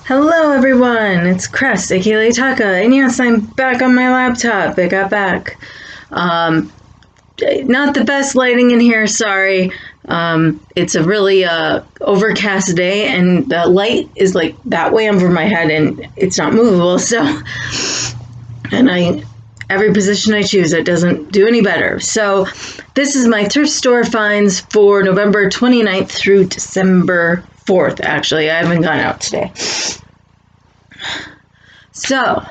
Hello everyone, it's Cress, aka Lady Taka, and yes, I'm back on my laptop. I got back. Not the best lighting in here, sorry. It's a really overcast day, and the light is like that way over my head, and it's not movable, so... And every position I choose, it doesn't do any better. So this is my thrift store finds for November 29th through December 4th, actually. I haven't gone out today. So,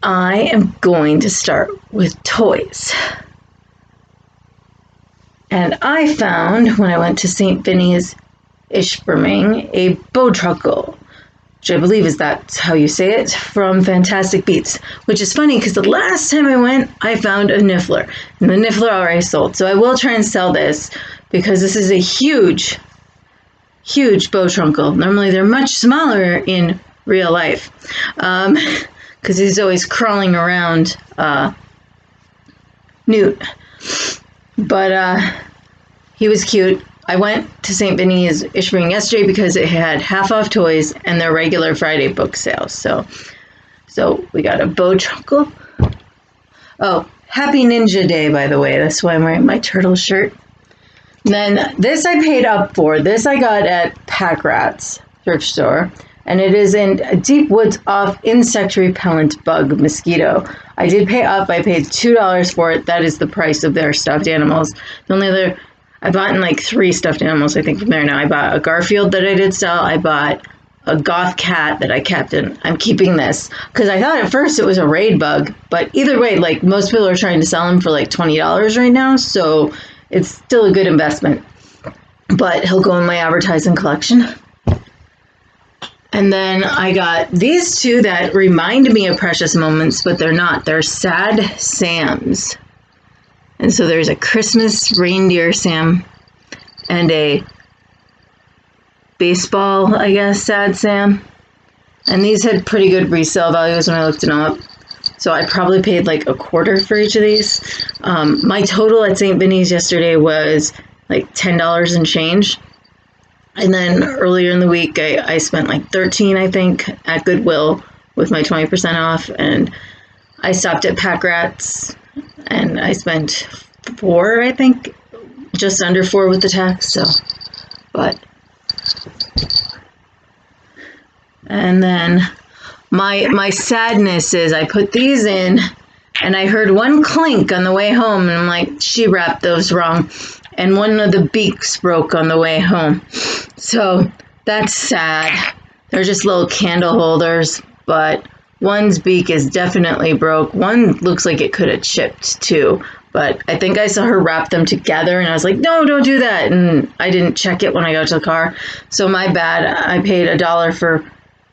I am going to start with toys. And I found, when I went to St. Vinny's Ishburning, a bow truckle, which I believe is that's how you say it, from Fantastic Beats. Which is funny, because the last time I went, I found a Niffler. And the Niffler already sold. So I will try and sell this, because this is a huge, huge bow trunkle. Normally they're much smaller in real life, because he's always crawling around Newt, but he was cute. I went to St. Vinny's Ishburning yesterday because it had half off toys and their regular Friday book sales. So we got a bow trunkle. Oh, happy Ninja Day, by the way. That's why I'm wearing my turtle shirt. And then this I paid up for. This I got at Pack Rat's thrift store. And it is in Deep Woods Off Insect Repellent Bug Mosquito. I did pay up. I paid $2 for it. That is the price of their stuffed animals. The only other, I bought in like 3 stuffed animals, I think, from there now. I bought a Garfield that I did sell. I bought a goth cat that I kept, and I'm keeping this. Because I thought at first it was a raid bug. But either way, like, most people are trying to sell them for like $20 right now. So it's still a good investment. But he'll go in my advertising collection. And then I got these two that remind me of Precious Moments, but they're not. They're Sad Sams. And so there's a Christmas reindeer Sam and a baseball, I guess, Sad Sam. And these had pretty good resale values when I looked them up. So I probably paid like $0.25 for each of these. My total at St. Vinny's yesterday was like $10 and change. And then earlier in the week, I spent like $13, I think, at Goodwill with my 20% off. And I stopped at Pack Rat's and I spent $4, I think, just under $4 with the tax. So, but, and then my sadness is I put these in and I heard one clink on the way home, and I'm like, she wrapped those wrong. And one of the beaks broke on the way home. So that's sad. They're just little candle holders, but one's beak is definitely broke. One looks like it could have chipped too, but I think I saw her wrap them together and I was like, no, don't do that. And I didn't check it when I got to the car. So my bad. I paid $1 for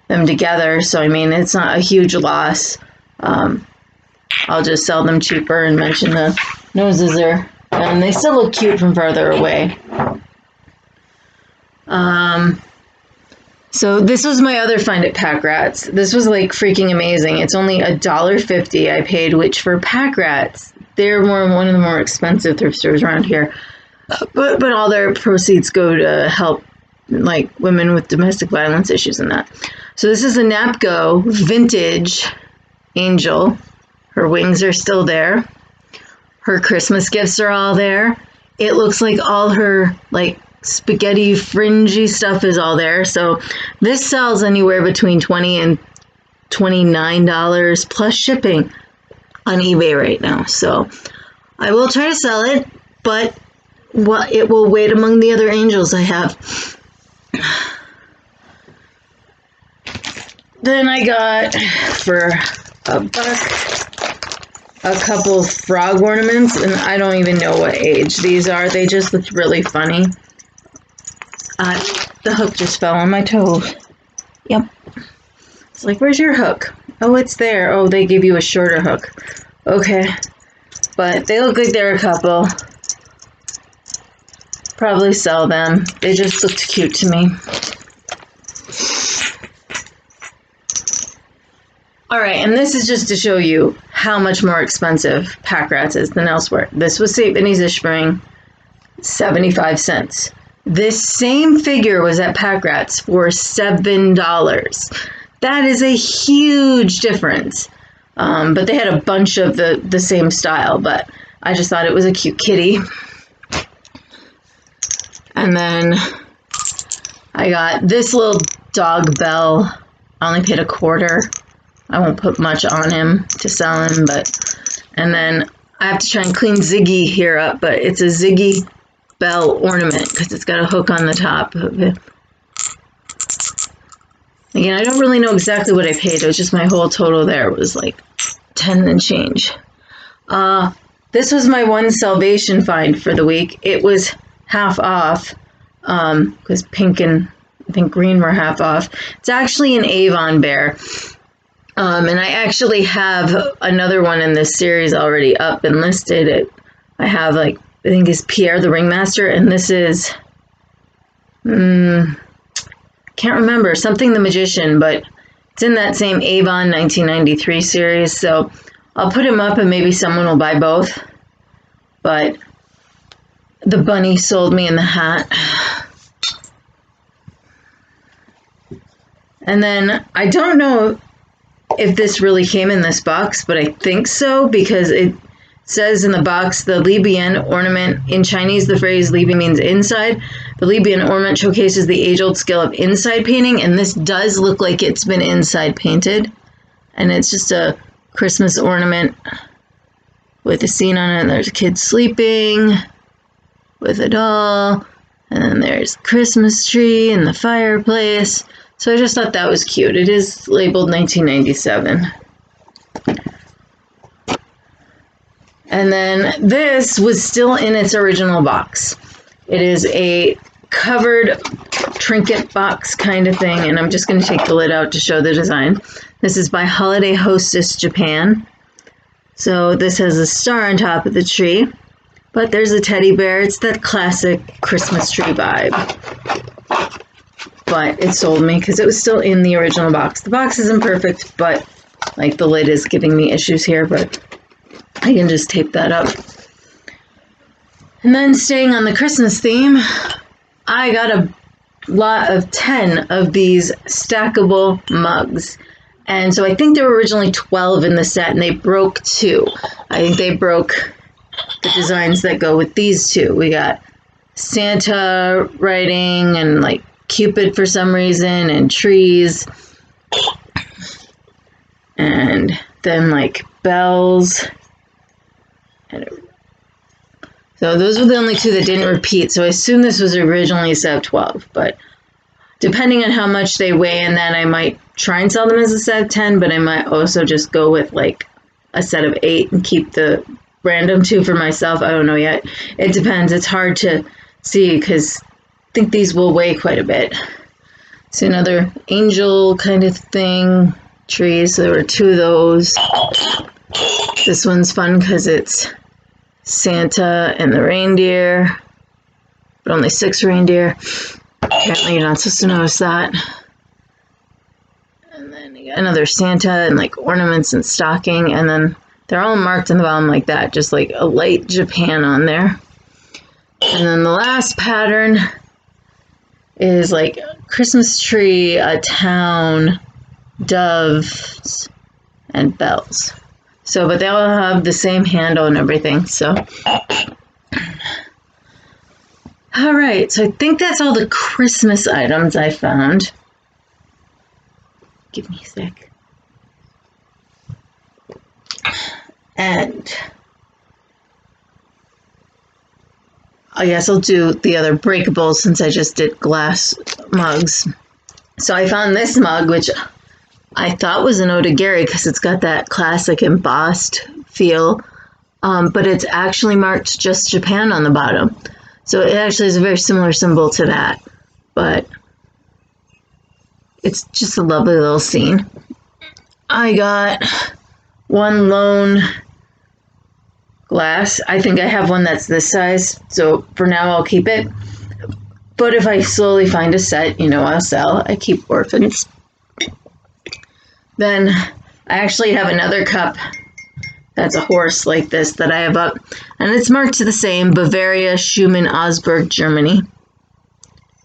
them together. So I mean, it's not a huge loss. I'll just sell them cheaper and mention the noses are... And they still look cute from farther away. So this was my other find at Pack Rat's. This was like freaking amazing. It's only $1.50 I paid, which for Pack Rat's, they're one of the more expensive thrift stores around here. But all their proceeds go to help like women with domestic violence issues and that. So this is a Napco vintage angel. Her wings are still there. Her Christmas gifts are all there. It looks like all her like spaghetti fringy stuff is all there. So this sells anywhere between $20 and $29 plus shipping on eBay right now. So I will try to sell it, but it will wait among the other angels I have. Then I got for $1 a couple frog ornaments, and I don't even know what age these are. They just looked really funny. The hook just fell on my toes. Yep. It's like, where's your hook? Oh, it's there. Oh, they give you a shorter hook. Okay. But they look like they're a couple. Probably sell them. They just looked cute to me. Alright, and this is just to show you how much more expensive Pack Rat's is than elsewhere. This was St. Vinny's Ishburning, 75 cents. This same figure was at Pack Rats for $7. That is a huge difference. But they had a bunch of the same style, but I just thought it was a cute kitty. And then I got this little dog, Bell. I only paid $0.25. I won't put much on him to sell him, and then I have to try and clean Ziggy here up, but it's a Ziggy Bell Ornament because it's got a hook on the top of it. Again, I don't really know exactly what I paid. It was just my whole total there was like 10 and change. This was my one Salvation find for the week. It was half off because pink and I think green were half off. It's actually an Avon bear. And I actually have another one in this series already up and listed. I have I think it's Pierre the Ringmaster, and this is, can't remember, something the Magician, but it's in that same Avon 1993 series, so I'll put him up and maybe someone will buy both. But the bunny sold me in the hat. And then I don't know if this really came in this box, but I think so because it says in the box the Libran Ornament. In Chinese, the phrase Libran means inside. The Libran Ornament showcases the age-old skill of inside painting, and this does look like it's been inside painted. And it's just a Christmas ornament with a scene on it. There's a kid sleeping with a doll, and then there's Christmas tree and the fireplace. So I just thought that was cute. It is labeled 1997. And then this was still in its original box. It is a covered trinket box kind of thing, and I'm just going to take the lid out to show the design. This is by Holiday Hostess Japan. So this has a star on top of the tree, but there's a teddy bear. It's that classic Christmas tree vibe. But it sold me because it was still in the original box. The box isn't perfect, but like the lid is giving me issues here, but I can just tape that up. And then staying on the Christmas theme, I got a lot of 10 of these stackable mugs. And so I think there were originally 12 in the set, and they broke 2. I think they broke the designs that go with these 2. We got Santa writing and like Cupid for some reason, and trees, and then like bells. And so those were the only 2 that didn't repeat, so I assume this was originally a set of 12, but depending on how much they weigh, and then I might try and sell them as a set of 10, but I might also just go with like a set of 8 and keep the random 2 for myself. I don't know yet. It depends. It's hard to see because I think these will weigh quite a bit. See, another angel kind of thing, trees. So there were 2 of those. This one's fun because it's Santa and the reindeer, but only 6 reindeer. Apparently you're not supposed to notice that. And then you got another Santa and like ornaments and stocking, and then they're all marked on the bottom like that, just like a light Japan on there. And then the last pattern is like a Christmas tree, a town, doves, and bells. So, but they all have the same handle and everything, so. All right, so I think that's all the Christmas items I found. Give me a sec. And I guess I'll do the other breakables since I just did glass mugs. So I found this mug, which I thought was an ode to Gary because it's got that classic embossed feel, but it's actually marked just Japan on the bottom. So it actually is a very similar symbol to that, but it's just a lovely little scene. I got one lone glass. I think I have one that's this size, so for now I'll keep it. But if I slowly find a set, you know, I'll sell. I keep orphans. Then I actually have another cup that's a horse like this that I have up, and it's marked the same, Bavaria, Schumann, Augsburg, Germany.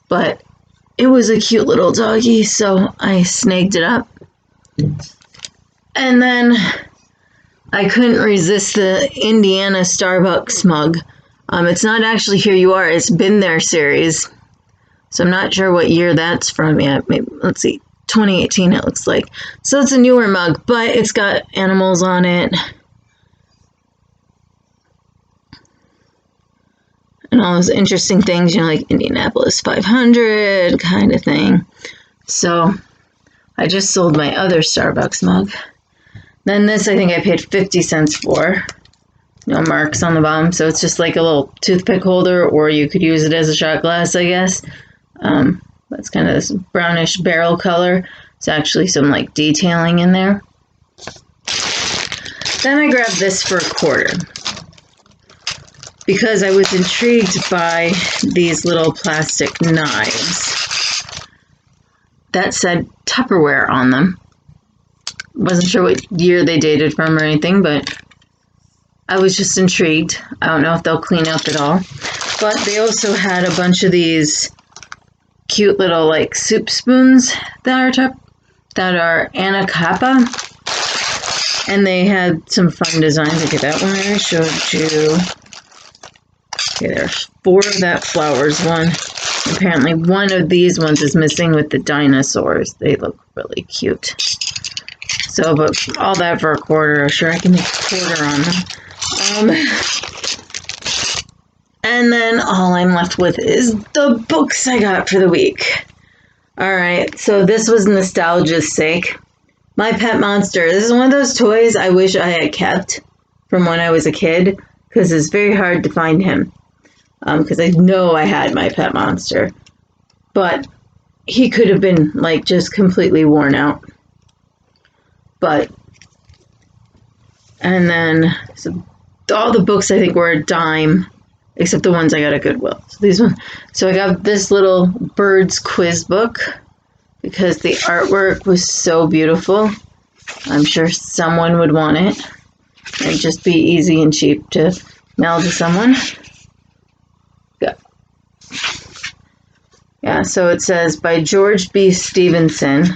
but it was a cute little doggy, so I snagged it up. And then I couldn't resist the Indiana Starbucks mug. It's not actually Here You Are, it's Been There series. So I'm not sure what year that's from yet. Maybe, let's see, 2018 it looks like. So it's a newer mug, but it's got animals on it. And all those interesting things, you know, like Indianapolis 500 kind of thing. So I just sold my other Starbucks mug. Then this I think I paid 50 cents for. No marks on the bottom, so it's just like a little toothpick holder, or you could use it as a shot glass, I guess. That's kind of this brownish barrel color. It's actually some like detailing in there. Then I grabbed this for $0.25 because I was intrigued by these little plastic knives that said Tupperware on them. Wasn't sure what year they dated from or anything, but I was just intrigued. I don't know if they'll clean up at all. But they also had a bunch of these cute little like soup spoons that are Anacapa. And they had some fun designs. Okay, that one I showed you. Okay, there's 4 of that flowers one. Apparently one of these ones is missing with the dinosaurs. They look really cute. So, but all that for $0.25. Sure, I can make $0.25 on them. And then all I'm left with is the books I got for the week. Alright, so this was nostalgia's sake. My Pet Monster. This is one of those toys I wish I had kept from when I was a kid, because it's very hard to find him. Because I know I had my Pet Monster. But he could have been like just completely worn out. And then so all the books I think were a dime, except the ones I got at Goodwill. So these ones. So I got this little birds quiz book because the artwork was so beautiful. I'm sure someone would want it. It'd just be easy and cheap to mail to someone. Yeah, so it says by George B. Stevenson.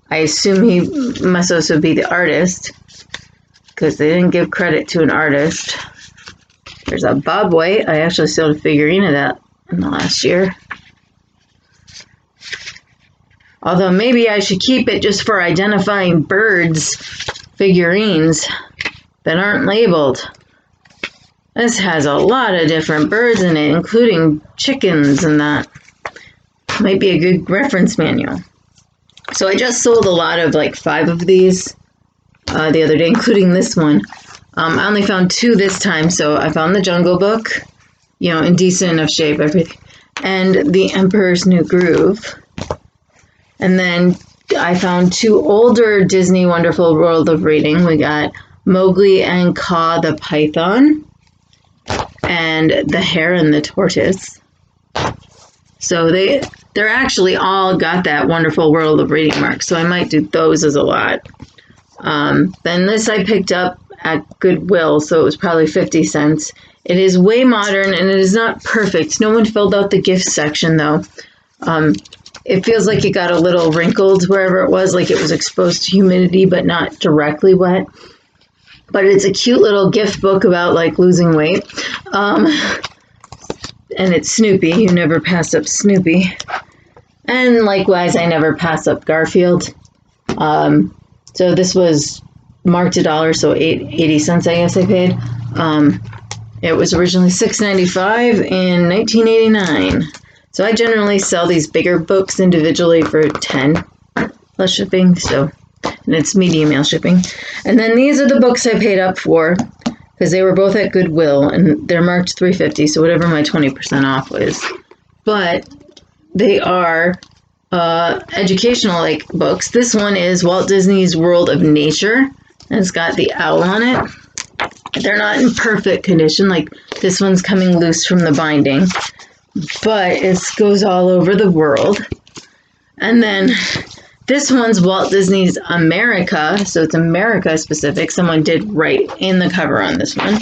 I assume he must also be the artist, because they didn't give credit to an artist. There's a Bob White. I actually sold a figurine of that in the last year. Although maybe I should keep it just for identifying birds figurines that aren't labeled. This has a lot of different birds in it, including chickens and that. Might be a good reference manual. So I just sold a lot of like 5 of these the other day, including this one. I only found 2 this time, so I found the Jungle Book, you know, in decent enough shape, everything, and the Emperor's New Groove. And then I found 2 older Disney Wonderful World of Reading. We got Mowgli and Kaa the Python, and The Hare and the Tortoise. So they're actually all got that Wonderful World of Reading mark, so I might do those as a lot. Then this I picked up at Goodwill, so it was probably 50 cents. It is way modern, and it is not perfect. No one filled out the gift section, though. It feels like it got a little wrinkled wherever it was, like it was exposed to humidity, but not directly wet. But it's a cute little gift book about, like, losing weight. And it's Snoopy. You never pass up Snoopy. And likewise, I never pass up Garfield. So this was marked $1, so 80 cents, I guess I paid. It was originally $6.95 in 1989. So I generally sell these bigger books individually for $10 plus shipping. So, and it's medium mail shipping. And then these are the books I paid up for, because they were both at Goodwill, and they're marked $3.50, so whatever my 20% off was. But they are educational like books. This one is Walt Disney's World of Nature, and it's got the owl on it. They're not in perfect condition, like this one's coming loose from the binding, but it goes all over the world. And then this one's Walt Disney's America, so it's America specific. Someone did write in the cover on this one.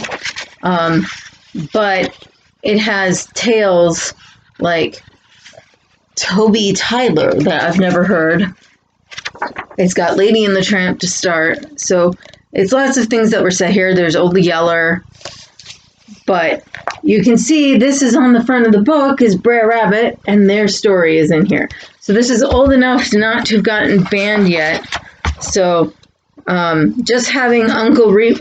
But it has tales like Toby Tyler that I've never heard. It's got Lady and the Tramp to start. So it's lots of things that were set here. There's Old Yeller. But you can see this is on the front of the book is Brer Rabbit, and their story is in here. So this is old enough not to have gotten banned yet. So just having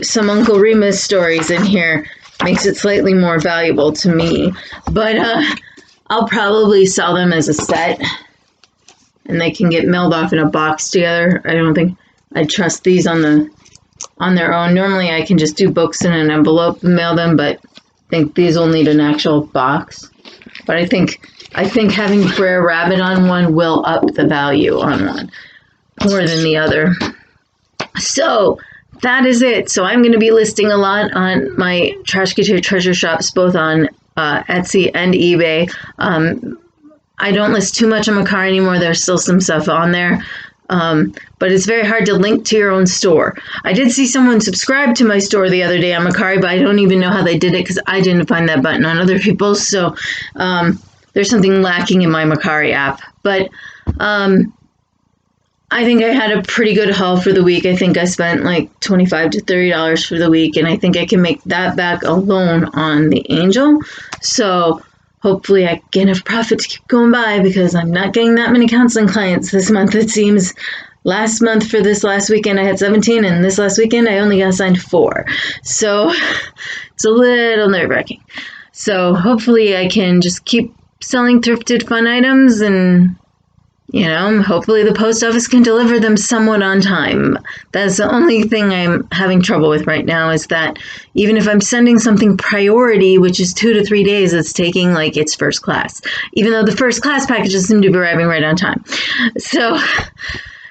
some Uncle Remus stories in here makes it slightly more valuable to me. But I'll probably sell them as a set, and they can get mailed off in a box together. I don't think I'd trust these on their own. Normally I can just do books in an envelope and mail them, but I think these will need an actual box. But I think having Brer Rabbit on one will up the value on one more than the other. So that is it. So I'm going to be listing a lot on my Trashkateer Treasure shops, both on Etsy and eBay. I don't list too much on Mercari anymore. There's still some stuff on there. But it's very hard to link to your own store. I did see someone subscribe to my store the other day on Mercari, but I don't even know how they did it because I didn't find that button on other people's. So there's something lacking in my Mercari app. But I think I had a pretty good haul for the week. I think I spent like $25 to $30 for the week, and I think I can make that back alone on the Angel. So hopefully I get enough profit to keep going by, because I'm not getting that many counseling clients this month, it seems. Last month for this last weekend I had 17, and this last weekend I only got assigned 4. So it's a little nerve-wracking. So hopefully I can just keep selling thrifted fun items, and hopefully the post office can deliver them somewhat on time. That's the only thing I'm having trouble with right now, is that even if I'm sending something priority, which is 2 to 3 days, it's taking like it's first class, even though the first class packages seem to be arriving right on time. So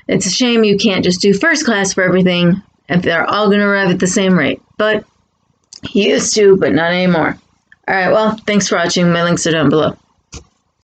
it's a shame you can't just do first class for everything if they're all going to arrive at the same rate. But used to, but not anymore. All right, well, thanks for watching. My links are down below.